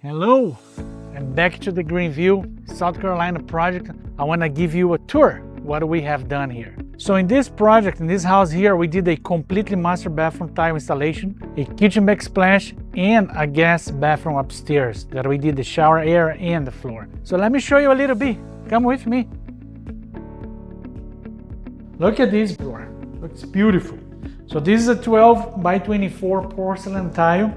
Hello, and back to the Greenville, South Carolina project. I want to give you a tour what we have done here. So in this project, in this house here, we did a completely master bathroom tile installation, a kitchen backsplash, and a guest bathroom upstairs that we did the shower area and the floor. So let me show you a little bit. Come with me. Look at this floor. Looks beautiful. So this is a 12 by 24 porcelain tile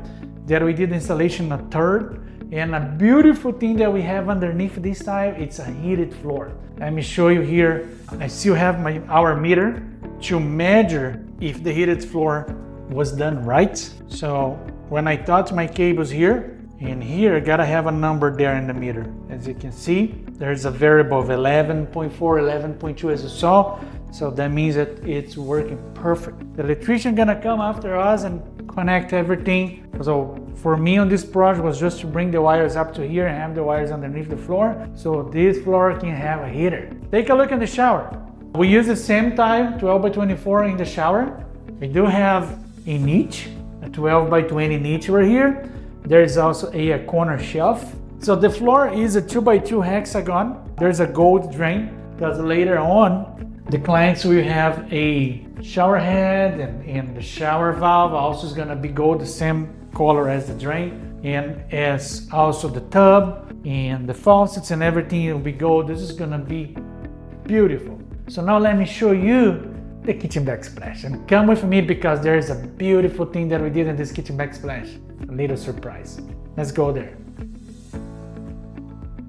that we did installation a third. And a beautiful thing that we have underneath this tile, it's a heated floor. Let me show you here. I still have our meter to measure if the heated floor was done right. So when I touch my cables here, and here I gotta have a number there in the meter. As you can see, there's a variable of 11.4, 11.2 as you saw. So that means that it's working perfect. The electrician gonna come after us and connect everything. So for me on this project was just to bring the wires up to here and have the wires underneath the floor. So this floor can have a heater. Take a look in the shower. We use the same tile, 12 by 24 in the shower. We do have a niche, a 12 by 20 niche right here. There is also a corner shelf. So the floor is a 2 by 2 hexagon. There's a gold drain because later on the clients will have a shower head and the shower valve also is gonna be gold, the same color as the drain, and as also the tub and the faucets and everything will be gold. This is gonna be beautiful. So now let me show you the kitchen backsplash, and come with me because there is a beautiful thing that we did in this kitchen backsplash. A little surprise. Let's go there.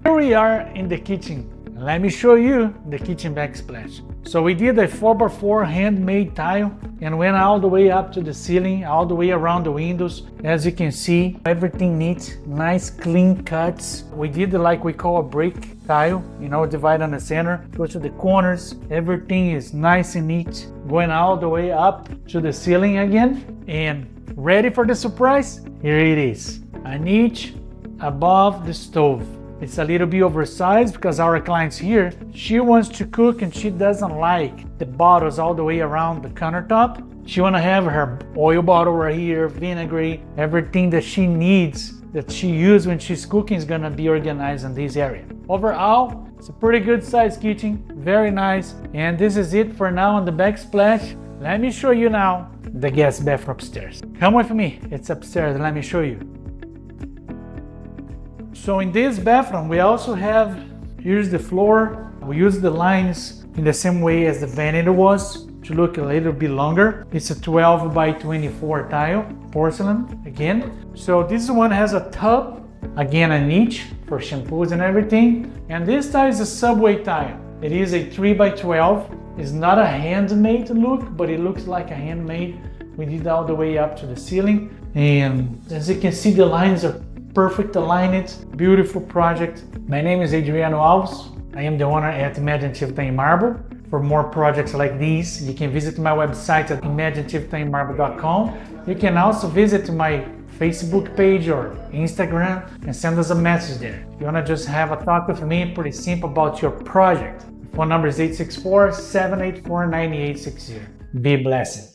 Here we are in the kitchen. Let me show you the kitchen backsplash. So we did a 4x4 handmade tile and went all the way up to the ceiling, all the way around the windows. As you can see, everything neat, nice clean cuts. We did like we call a brick tile, you know, divide on the center, go to the corners. Everything is nice and neat, going all the way up to the ceiling again. And ready for the surprise? Here it is, a niche above the stove. It's a little bit oversized because our client's here, she wants to cook and she doesn't like the bottles all the way around the countertop. She want to have her oil bottle right here, vinegary, everything that she needs, that she uses when she's cooking is gonna be organized in this area. Overall, it's a pretty good sized kitchen, very nice. And this is it for now on the backsplash. Let me show you now the guest bathroom upstairs. Come with me, it's upstairs, let me show you. So in this bathroom, we also have, here's the floor. We use the lines in the same way as the vanity was to look a little bit longer. It's a 12 by 24 tile, porcelain again. So this one has a tub, again a niche for shampoos and everything. And this tile is a subway tile. It is a 3 by 12. It's not a handmade look, but it looks like a handmade. We did all the way up to the ceiling. And as you can see, the lines are perfect aligned, beautiful project. My name is Adriano Alves. I am the owner at Imaginative Tile and Marble. For more projects like these, you can visit my website at imaginativetile-and-marble.com. You can also visit my Facebook page or Instagram and send us a message there. If you want to just have a talk with me, pretty simple about your project. The phone number is 864-784-9860. Be blessed.